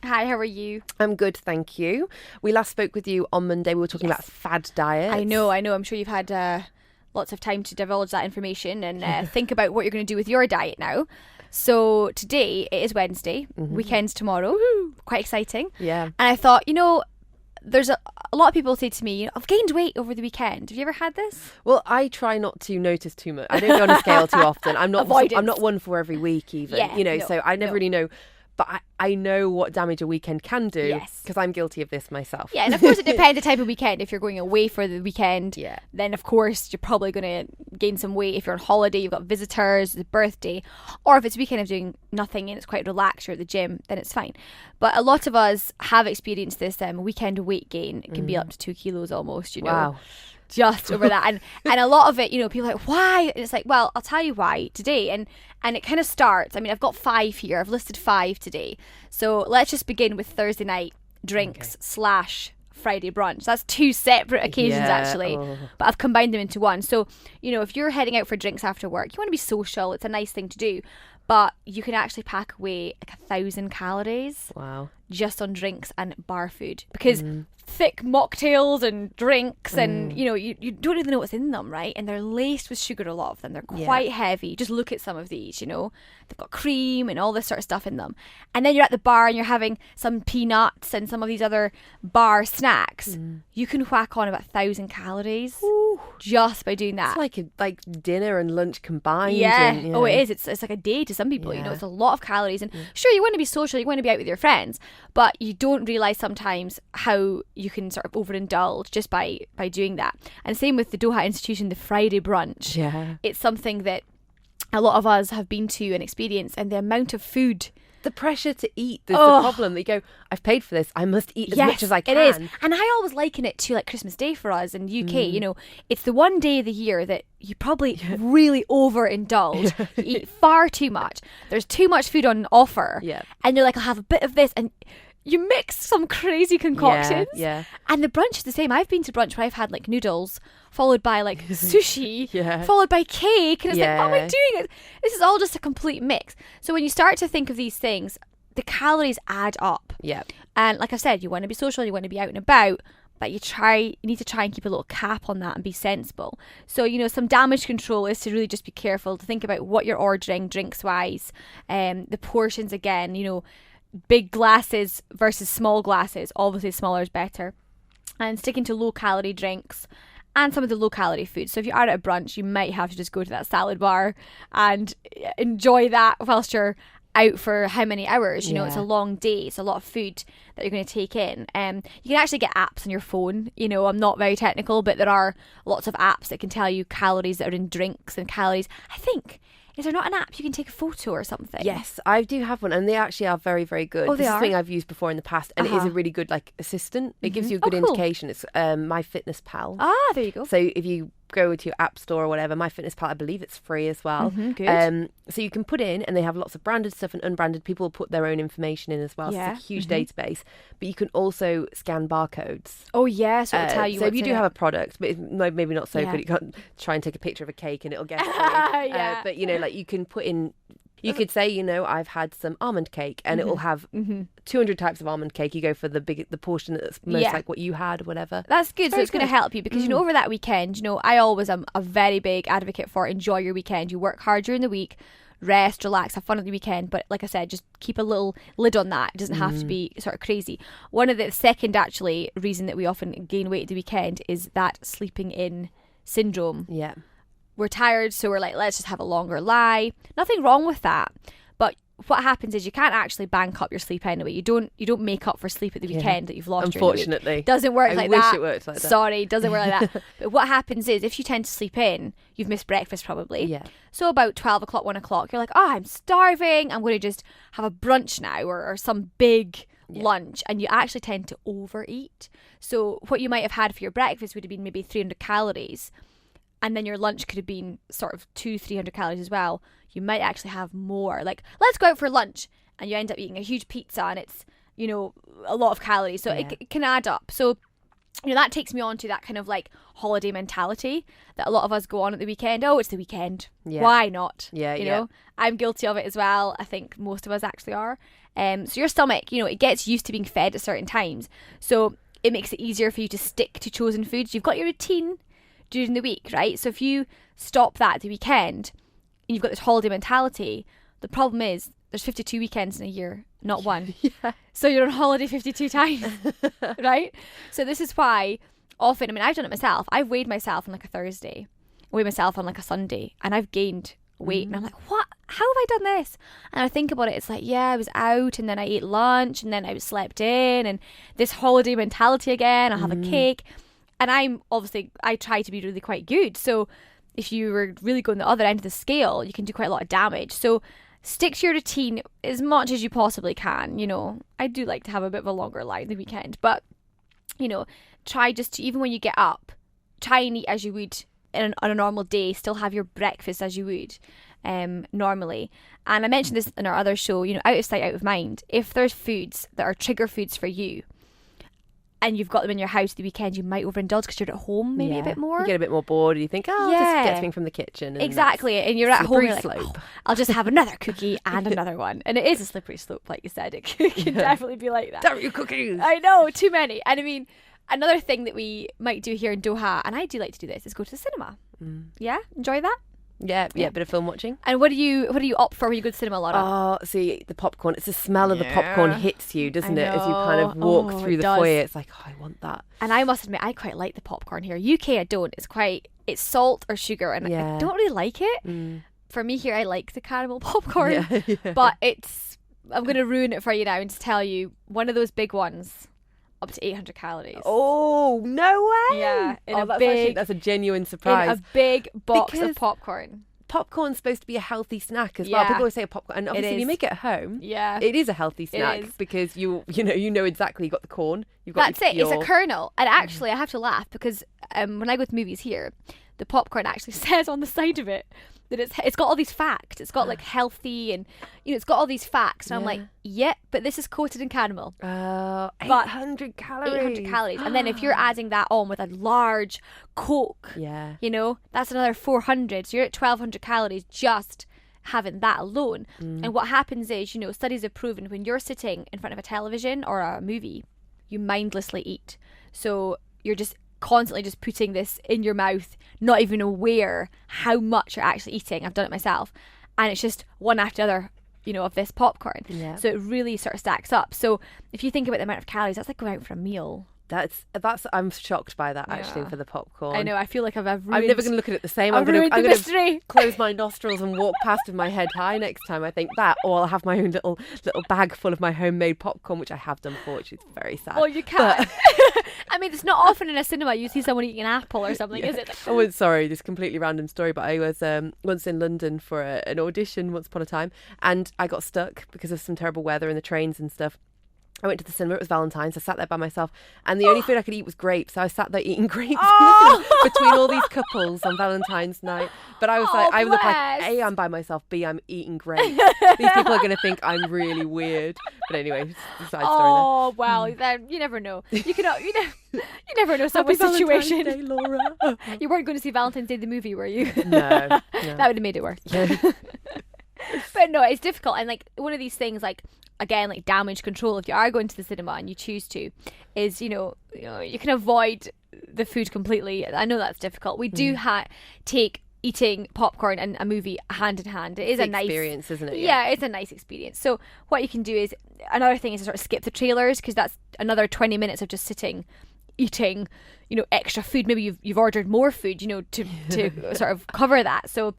Hi, how are you? I'm good, thank you. We last spoke with you on Monday. We were talking about fad diets. I know. I'm sure you've had lots of time to divulge that information and think about what you're going to do with your diet now. So today, it is Wednesday, weekend's tomorrow. Woo-hoo. Quite exciting. Yeah. And I thought, there's a lot of people say to me, I've gained weight over the weekend. Have you ever had this? Well, I try not to notice too much. I don't go on a scale too often. I'm not one for every week even, so I never really know. But I know what damage a weekend can do because I'm guilty of this myself. Yeah, and of course it depends the type of weekend. If you're going away for the weekend, then of course you're probably going to gain some weight. If you're on holiday, you've got visitors, it's a birthday. Or if it's a weekend of doing nothing and it's quite relaxed, you're at the gym, then it's fine. But a lot of us have experienced this weekend weight gain. It can be up to 2 kilos almost, Wow. Just over that. And a lot of it, people are like, why? And it's like, well, I'll tell you why today. And it kind of starts. I mean, I've got 5 here. I've listed 5 today. So let's just begin with Thursday night drinks / Friday brunch. That's 2 separate occasions actually. But I've combined them into one. So, if you're heading out for drinks after work, you want to be social. It's a nice thing to do. But you can actually pack away like 1,000 calories. Wow. Just on drinks and bar food. Because thick mocktails and drinks and you don't even know what's in them, right? And they're laced with sugar, a lot of them. They're quite heavy. Just look at some of these, they've got cream and all this sort of stuff in them. And then you're at the bar and you're having some peanuts and some of these other bar snacks. You can whack on about 1,000 calories just by doing that. It's like dinner and lunch combined. Oh, it is. It's like a day to some people. It's a lot of calories. And sure, you want to be social, you want to be out with your friends, but you don't realise sometimes how you can sort of overindulge just by doing that. And same with the Doha Institution, the Friday brunch. Yeah. It's something that a lot of us have been to and experienced, and the amount of food. The pressure to eat is the problem. That you go, I've paid for this, I must eat as much as I can. It is. And I always liken it to like Christmas Day for us in the UK. It's the one day of the year that you probably really overindulge. You eat far too much. There's too much food on offer. Yeah. And you're like, I'll have a bit of this. And you mix some crazy concoctions. Yeah. And the brunch is the same. I've been to brunch where I've had like noodles, followed by like sushi, followed by cake. And it's like, what am I doing? This is all just a complete mix. So when you start to think of these things, the calories add up. Yeah. And like I said, you want to be social, you want to be out and about, but you need to try and keep a little cap on that and be sensible. So, some damage control is to really just be careful to think about what you're ordering drinks wise, the portions again, big glasses versus small glasses. Obviously smaller is better. And sticking to low calorie drinks and some of the low calorie food. So if you are at a brunch, you might have to just go to that salad bar and enjoy that whilst you're out for how many hours. It's a long day. It's a lot of food that you're going to take in. You can actually get apps on your phone. I'm not very technical, but there are lots of apps that can tell you calories that are in drinks and calories. I think, is there not an app you can take a photo or something? Yes, I do have one, and they actually are very, very good. Oh, this is a thing I've used before in the past, and it is a really good assistant. It gives you a good indication. It's MyFitnessPal. Ah, there you go. So if you go to your app store or whatever, MyFitnessPal, I believe it's free as well. Good. So you can put in, and they have lots of branded stuff and unbranded. People will put their own information in as well. So it's a huge database. But you can also scan barcodes. Oh yeah, so it'll tell you. So if you do have a product, but it's maybe not so good, you can't try and take a picture of a cake and it'll get it. But you can put in. You could say, I've had some almond cake, and it will have 200 types of almond cake. You go for the portion that's most like what you had, or whatever. That's good. So it's going to help you because, over that weekend, I always am a very big advocate for enjoy your weekend. You work hard during the week, rest, relax, have fun at the weekend. But like I said, just keep a little lid on that. It doesn't have to be sort of crazy. One of the second, actually, reason that we often gain weight at the weekend is that sleeping in syndrome. Yeah. We're tired, so we're like, let's just have a longer lie. Nothing wrong with that. But what happens is you can't actually bank up your sleep anyway. You don't make up for sleep at the weekend that you've lost. Unfortunately. Doesn't work like that. I wish it worked like that. Sorry, doesn't work like that. But what happens is if you tend to sleep in, you've missed breakfast probably. Yeah. So about 12 o'clock, 1 o'clock, you're like, I'm starving. I'm going to just have a brunch now or some big lunch, and you actually tend to overeat. So what you might have had for your breakfast would have been maybe 300 calories. And then your lunch could have been sort of 200-300 calories as well. You might actually have more. Like, let's go out for lunch. And you end up eating a huge pizza and it's, a lot of calories. So it can add up. So you know, that takes me on to that kind of like holiday mentality that a lot of us go on at the weekend. Oh, it's the weekend. Yeah. Why not? Yeah, you know, I'm guilty of it as well. I think most of us actually are. So your stomach, you know, it gets used to being fed at certain times. So it makes it easier for you to stick to chosen foods. You've got your routine during the week, right? So if you stop that at the weekend and you've got this holiday mentality, the problem is there's 52 weekends in a year, not one. Yeah. So you're on holiday 52 times, right? So this is why often, I mean, I've done it myself. I've weighed myself on like a Thursday, weighed myself on like a Sunday, and I've gained weight. And I'm like, what? How have I done this? And I think about it, it's like, yeah, I was out and then I ate lunch and then I slept in, and this holiday mentality again. I'll have a cake. And I try to be really quite good. So if you were really going the other end of the scale, you can do quite a lot of damage. So stick to your routine as much as you possibly can. You know, I do like to have a bit of a longer lie the weekend, but, you know, try just to, even when you get up, try and eat as you would on a normal day, still have your breakfast as you would normally. And I mentioned this in our other show, you know, out of sight, out of mind. If there's foods that are trigger foods for you, and you've got them in your house the weekend, you might overindulge because you're at home maybe a bit more. You get a bit more bored and you think, I'll just get something from the kitchen. And exactly. And you're at home, you're like, I'll just have another cookie and another one. And it is a slippery slope, like you said. It can definitely be like that. Damn you cookies! I know, too many. And I mean, another thing that we might do here in Doha, and I do like to do this, is go to the cinema. Yeah? Enjoy that? Yeah, bit of film watching. And what do you opt for when you go to the cinema, Laura? Oh, see, the popcorn. It's the smell of the popcorn hits you, doesn't it? As you kind of walk through the foyer. It's like, I want that. And I must admit, I quite like the popcorn here. UK, I don't. It's salt or sugar, and I don't really like it. For me here, I like the caramel popcorn. But I'm going to ruin it for you now and just tell you, one of those big ones, up to 800 calories. Oh, no way! Yeah. That's a genuine surprise. In a big box of popcorn. Popcorn's supposed to be a healthy snack as well. People always say a popcorn, and obviously you make it at home. Yeah, it is a healthy snack because you know exactly, you got the corn. You've got That's it. It's a kernel. And actually, I have to laugh because when I go to movies here, the popcorn actually says on the side of it that it's got all these facts. It's got like healthy, and it's got all these facts. And I'm like, but this is coated in caramel. 800 calories. 800 calories. And then if you're adding that on with a large Coke, that's another 400. So you're at 1200 calories just having that alone. And what happens is, studies have proven when you're sitting in front of a television or a movie, you mindlessly eat. So you're just constantly just putting this in your mouth, not even aware how much you're actually eating. I've done it myself, and it's just one after the other, of this popcorn. So it really sort of stacks up. So if you think about the amount of calories, that's like going out for a meal. That's I'm shocked by that actually for the popcorn. I know. I feel like I'm never going to look at it the same. I'm going to close my nostrils and walk past with my head high next time I think that, or I'll have my own little bag full of my homemade popcorn, which I have done before, which is very sad. Well, you can. I mean, it's not often in a cinema you see someone eating an apple or something, is it? Oh, sorry, this completely random story, but I was once in London for an audition once upon a time, and I got stuck because of some terrible weather in the trains and stuff. I went to the cinema, it was Valentine's, I sat there by myself, and the only food I could eat was grapes, so I sat there eating grapes between all these couples on Valentine's night. But I was I look like, A, I'm by myself, B, I'm eating grapes. These people are going to think I'm really weird. But anyway, side story there. Oh, well, then you never know. You never know someone's situation. Day, Laura. You weren't going to see Valentine's Day the movie, were you? No. That would have made it worse. But no, it's difficult. And like one of these things, like, again, like damage control, if you are going to the cinema and you choose to, is you can avoid the food completely. I know that's difficult. We do take eating popcorn and a movie hand in hand. It is a nice experience, isn't it? Yeah, it's a nice experience. So what you can do is, another thing is to sort of skip the trailers, because that's another 20 minutes of just sitting eating extra food. Maybe you've ordered more food to sort of cover that. So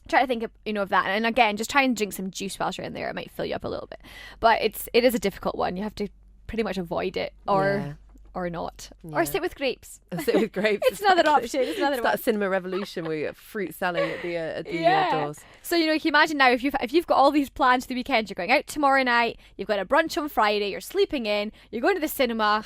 try to think of that, and again, just try and drink some juice whilst you're in there. It might fill you up a little bit, but it is a difficult one. You have to pretty much avoid it, or not, or sit with grapes. Sit with grapes. It's another option. It's that cinema revolution where you get fruit selling at the doors. So you can imagine now, if you've got all these plans for the weekend, you're going out tomorrow night, you've got a brunch on Friday, you're sleeping in, you're going to the cinema.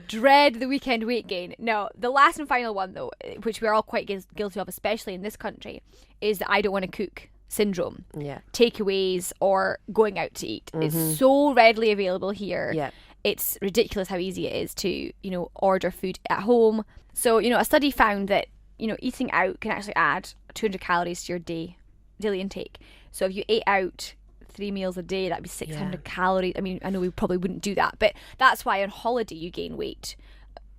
Dread the weekend weight gain. No, the last and final one though, which we're all quite guilty of, especially in this country, is the I don't want to cook syndrome. Yeah. Takeaways or going out to eat. It's so readily available here. Yeah. it's ridiculous how easy it is to, you know, order food at home. So, you know, a study found that, you know, eating out can actually add 200 calories to your daily intake. So if you ate out 3 meals a day, that'd be 600 calories. I mean, I know we probably wouldn't do that, but that's why on holiday you gain weight.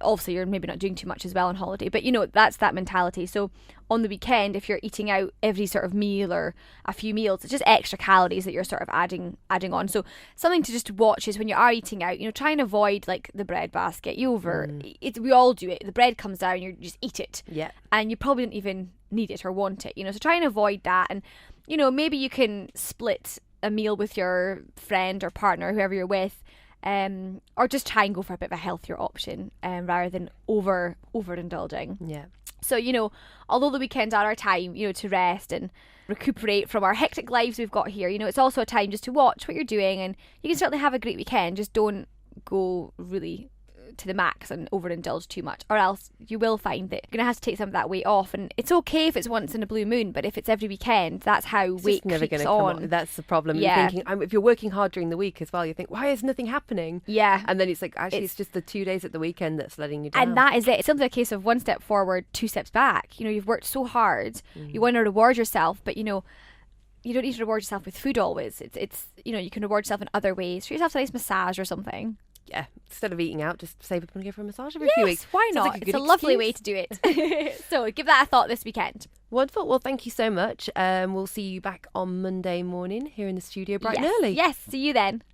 Obviously, you're maybe not doing too much as well on holiday, but you know, that's that mentality. So on the weekend, if you're eating out every sort of meal or a few meals, it's just extra calories that you're sort of adding on. So something to just watch is when you are eating out, you know, try and avoid like the bread basket. We all do it. The bread comes down, you just eat it. Yeah. And you probably don't even need it or want it, you know, so try and avoid that. And, you know, maybe you can split a meal with your friend or partner, whoever you're with, or just try and go for a bit of a healthier option rather than overindulging. Yeah. So, you know, although the weekends are our time, you know, to rest and recuperate from our hectic lives we've got here, you know, it's also a time just to watch what you're doing, and you can certainly have a great weekend. Just don't go really to the max and overindulge too much, or else you will find that you're going to have to take some of that weight off. And it's okay if it's once in a blue moon, but if it's every weekend, that's how weight never creeps on. That's the problem. Yeah. You're thinking, if you're working hard during the week as well, you think, why is nothing happening? Yeah. And then it's like, actually, it's just the 2 days at the weekend that's letting you down. And that is it. It's simply a case of 1 step forward, 2 steps back. You know, you've worked so hard. You want to reward yourself, but, you know, you don't need to reward yourself with food always. It's you know, you can reward yourself in other ways. Treat yourself to a nice massage or something. Yeah, instead of eating out, just save up and go for a massage every few weeks. Why not? Like it's a lovely way to do it. So give that a thought this weekend. Wonderful. Well, thank you so much. We'll see you back on Monday morning here in the studio bright and early. Yes, see you then.